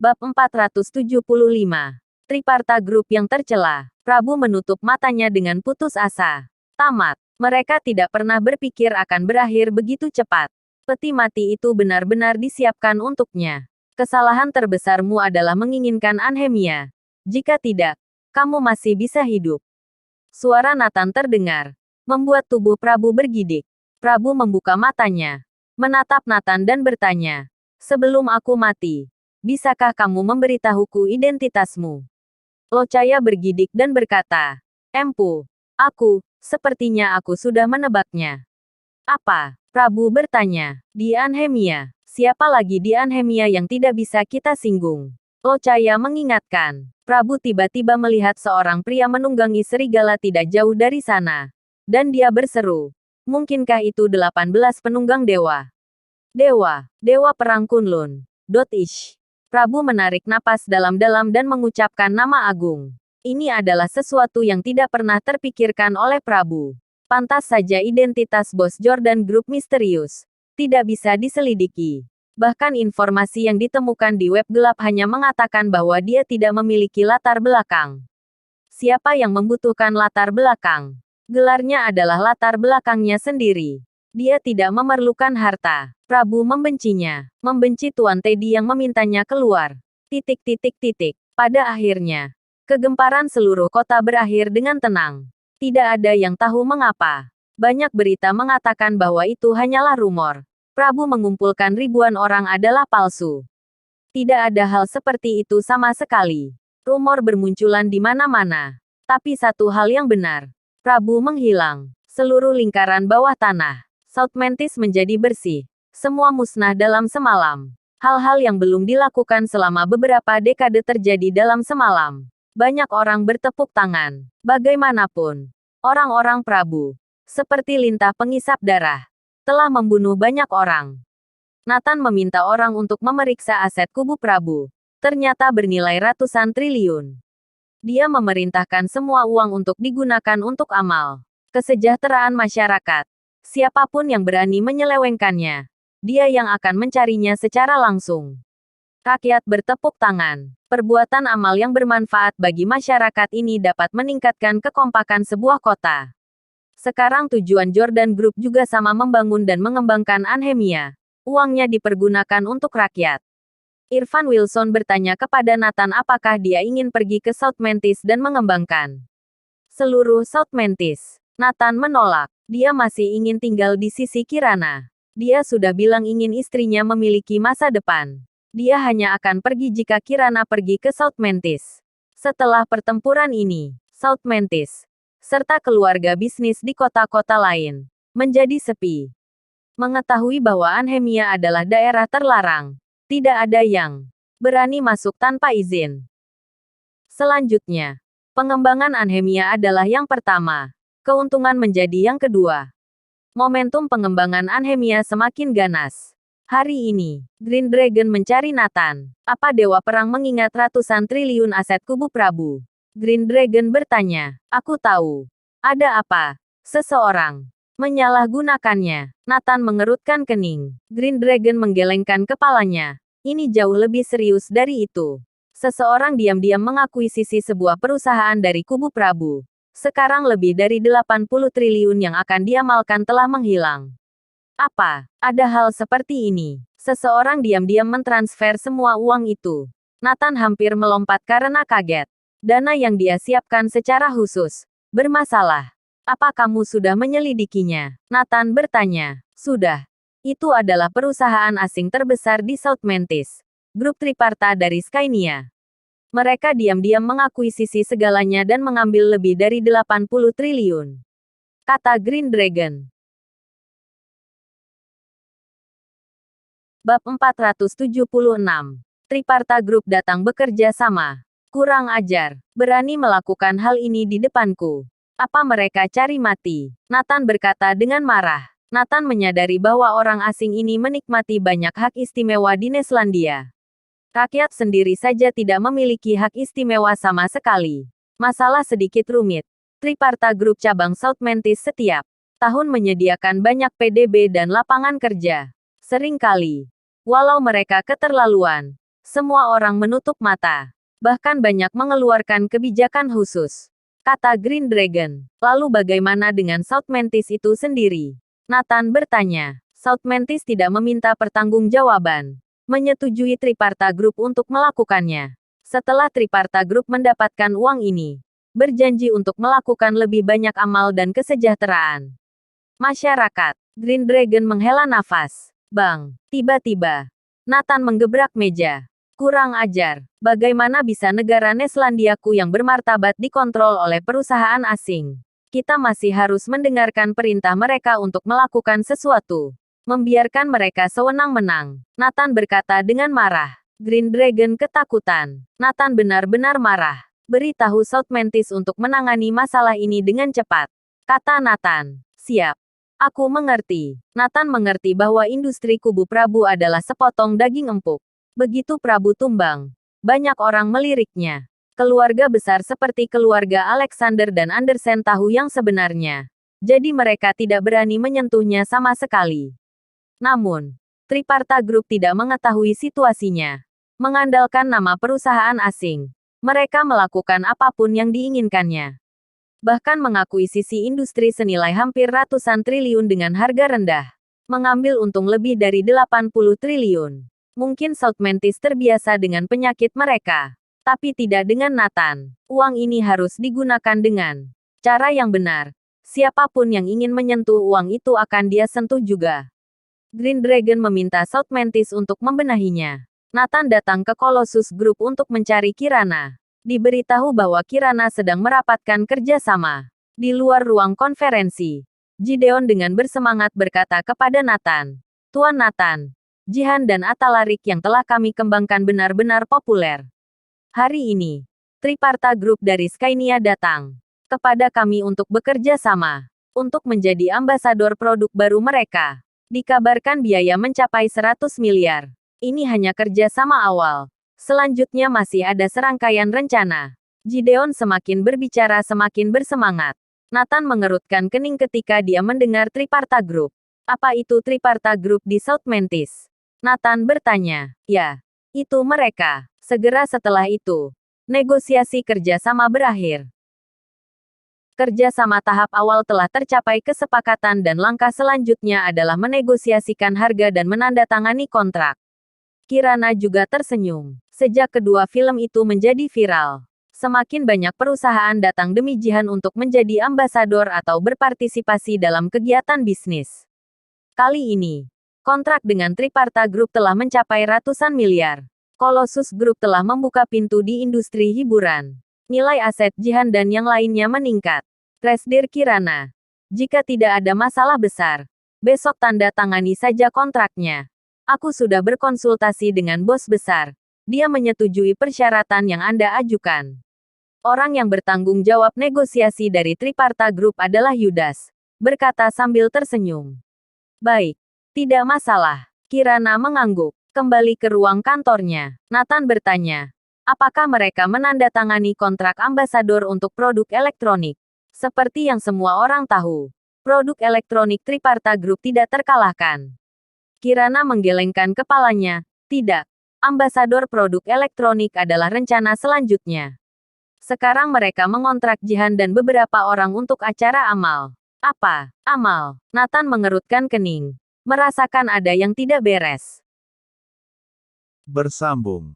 Bab 475. Triparta Group yang tercela. Prabu menutup matanya dengan putus asa. Tamat. Mereka tidak pernah berpikir akan berakhir begitu cepat. Peti mati itu benar-benar disiapkan untuknya. Kesalahan terbesarmu adalah menginginkan Anhemia. Jika tidak, kamu masih bisa hidup. Suara Nathan terdengar, membuat tubuh Prabu bergidik. Prabu membuka matanya, menatap Nathan dan bertanya, "Sebelum aku mati, bisakah kamu memberitahuku identitasmu?" Locaya bergidik dan berkata, "Empu, sepertinya aku sudah menebaknya." "Apa?" Prabu bertanya. "Di Anhemia. Siapa lagi di Anhemia yang tidak bisa kita singgung?" Locaya mengingatkan. Prabu tiba-tiba melihat seorang pria menunggangi serigala tidak jauh dari sana. Dan dia berseru, "Mungkinkah itu 18 penunggang dewa? Dewa perang Kunlun. Ish." Prabu menarik napas dalam-dalam dan mengucapkan nama agung. Ini adalah sesuatu yang tidak pernah terpikirkan oleh Prabu. Pantas saja identitas bos Jordan Group misterius. Tidak bisa diselidiki. Bahkan informasi yang ditemukan di web gelap hanya mengatakan bahwa dia tidak memiliki latar belakang. Siapa yang membutuhkan latar belakang? Gelarnya adalah latar belakangnya sendiri. Dia tidak memerlukan harta. Prabu membencinya. Membenci Tuan Teddy yang memintanya keluar. Pada akhirnya, kegemparan seluruh kota berakhir dengan tenang. Tidak ada yang tahu mengapa. Banyak berita mengatakan bahwa itu hanyalah rumor. Prabu mengumpulkan ribuan orang adalah palsu. Tidak ada hal seperti itu sama sekali. Rumor bermunculan di mana-mana. Tapi satu hal yang benar. Prabu menghilang. Seluruh lingkaran bawah tanah South Mantis menjadi bersih. Semua musnah dalam semalam. Hal-hal yang belum dilakukan selama beberapa dekade terjadi dalam semalam. Banyak orang bertepuk tangan. Bagaimanapun, orang-orang Prabu, seperti lintah pengisap darah, telah membunuh banyak orang. Nathan meminta orang untuk memeriksa aset kubu Prabu. Ternyata bernilai ratusan triliun. Dia memerintahkan semua uang untuk digunakan untuk amal kesejahteraan masyarakat. Siapapun yang berani menyelewengkannya, dia yang akan mencarinya secara langsung. Rakyat bertepuk tangan. Perbuatan amal yang bermanfaat bagi masyarakat ini dapat meningkatkan kekompakan sebuah kota. Sekarang tujuan Jordan Group juga sama membangun dan mengembangkan Anhemia. Uangnya dipergunakan untuk rakyat. Irfan Wilson bertanya kepada Nathan apakah dia ingin pergi ke South Mantis dan mengembangkan seluruh South Mantis. Nathan menolak. Dia masih ingin tinggal di sisi Kirana. Dia sudah bilang ingin istrinya memiliki masa depan. Dia hanya akan pergi jika Kirana pergi ke South Mantis. Setelah pertempuran ini, South Mantis, serta keluarga bisnis di kota-kota lain, menjadi sepi. Mengetahui bahwa Anhemia adalah daerah terlarang, tidak ada yang berani masuk tanpa izin. Selanjutnya, pengembangan Anhemia adalah yang pertama. Keuntungan menjadi yang kedua. Momentum pengembangan Anhemia semakin ganas. Hari ini, Green Dragon mencari Nathan. Apa Dewa Perang mengingat ratusan triliun aset kubu Prabu? Green Dragon bertanya. Aku tahu. Ada apa? Seseorang menyalahgunakannya. Nathan mengerutkan kening. Green Dragon menggelengkan kepalanya. Ini jauh lebih serius dari itu. Seseorang diam-diam mengakuisisi sebuah perusahaan dari kubu Prabu. Sekarang lebih dari 80 triliun yang akan diamalkan telah menghilang. Apa? Ada hal seperti ini. Seseorang diam-diam mentransfer semua uang itu. Nathan hampir melompat karena kaget. Dana yang dia siapkan secara khusus bermasalah. Apa kamu sudah menyelidikinya? Nathan bertanya. Sudah. Itu adalah perusahaan asing terbesar di South Mantis. Grup Triparta dari Skynia. Mereka diam-diam mengakuisisi segalanya dan mengambil lebih dari 80 triliun. Kata Green Dragon. Bab 476. Triparta Group datang bekerja sama. Kurang ajar. Berani melakukan hal ini di depanku. Apa mereka cari mati? Nathan berkata dengan marah. Nathan menyadari bahwa orang asing ini menikmati banyak hak istimewa di Neslandia. Rakyat sendiri saja tidak memiliki hak istimewa sama sekali. Masalah sedikit rumit. Triparta Group cabang South Mantis setiap tahun menyediakan banyak PDB dan lapangan kerja. Seringkali, walau mereka keterlaluan, Semua orang menutup mata. Bahkan banyak mengeluarkan kebijakan khusus. Kata Green Dragon. Lalu bagaimana dengan South Mantis itu sendiri? Nathan bertanya. South Mantis tidak meminta pertanggungjawaban. Menyetujui Triparta Group untuk melakukannya. Setelah Triparta Group mendapatkan uang ini, berjanji untuk melakukan lebih banyak amal dan kesejahteraan masyarakat. Green Dragon menghela nafas. Bang, tiba-tiba Nathan menggebrak meja. Kurang ajar. Bagaimana bisa negara Neslandiaku yang bermartabat dikontrol oleh perusahaan asing? Kita masih harus mendengarkan perintah mereka untuk melakukan sesuatu. Membiarkan mereka sewenang-menang. Nathan berkata dengan marah. Green Dragon ketakutan. Nathan benar-benar marah. Beritahu South Mantis untuk menangani masalah ini dengan cepat. Kata Nathan. Siap. Aku mengerti. Nathan mengerti bahwa industri kubu Prabu adalah sepotong daging empuk. Begitu Prabu tumbang, banyak orang meliriknya. Keluarga besar seperti keluarga Alexander dan Andersen tahu yang sebenarnya. Jadi mereka tidak berani menyentuhnya sama sekali. Namun, Triparta Group tidak mengetahui situasinya. Mengandalkan nama perusahaan asing, mereka melakukan apapun yang diinginkannya. Bahkan mengakuisisi industri senilai hampir ratusan triliun dengan harga rendah. Mengambil untung lebih dari 80 triliun. Mungkin South Mantis terbiasa dengan penyakit mereka. Tapi tidak dengan Nathan. Uang ini harus digunakan dengan cara yang benar. Siapapun yang ingin menyentuh uang itu akan dia sentuh juga. Green Dragon meminta South Mantis untuk membenahinya. Nathan datang ke Colossus Group untuk mencari Kirana. Diberitahu bahwa Kirana sedang merapatkan kerjasama. Di luar ruang konferensi, Gideon dengan bersemangat berkata kepada Nathan. Tuan Nathan, Jihan dan Atalarik yang telah kami kembangkan benar-benar populer. Hari ini, Triparta Group dari Skynia datang kepada kami untuk bekerja sama, untuk menjadi ambasador produk baru mereka. Dikabarkan biaya mencapai 100 miliar. Ini hanya kerja sama awal. Selanjutnya masih ada serangkaian rencana. Gideon semakin berbicara semakin bersemangat. Nathan mengerutkan kening ketika dia mendengar Triparta Group. Apa itu Triparta Group di South Mantis? Nathan bertanya. Ya, itu mereka. Segera setelah itu, negosiasi kerjasama berakhir. Kerjasama tahap awal telah tercapai kesepakatan dan langkah selanjutnya adalah menegosiasikan harga dan menandatangani kontrak. Kirana juga tersenyum. Sejak kedua film itu menjadi viral, semakin banyak perusahaan datang demi Jihan untuk menjadi ambasador atau berpartisipasi dalam kegiatan bisnis. Kali ini, kontrak dengan Triparta Group telah mencapai ratusan miliar. Colossus Group telah membuka pintu di industri hiburan. Nilai aset Jihan dan yang lainnya meningkat. Tresdir Kirana. Jika tidak ada masalah besar, besok tanda tangani saja kontraknya. Aku sudah berkonsultasi dengan bos besar. Dia menyetujui persyaratan yang Anda ajukan. Orang yang bertanggung jawab negosiasi dari Triparta Group adalah Yudas, berkata sambil tersenyum. Baik, tidak masalah. Kirana mengangguk. Kembali ke ruang kantornya. Nathan bertanya, apakah mereka menandatangani kontrak ambasador untuk produk elektronik? Seperti yang semua orang tahu, produk elektronik Triparta Group tidak terkalahkan. Kirana menggelengkan kepalanya. Tidak. Ambasador produk elektronik adalah rencana selanjutnya. Sekarang mereka mengontrak Jihan dan beberapa orang untuk acara amal. Apa? Amal? Nathan mengerutkan kening. Merasakan ada yang tidak beres. Bersambung.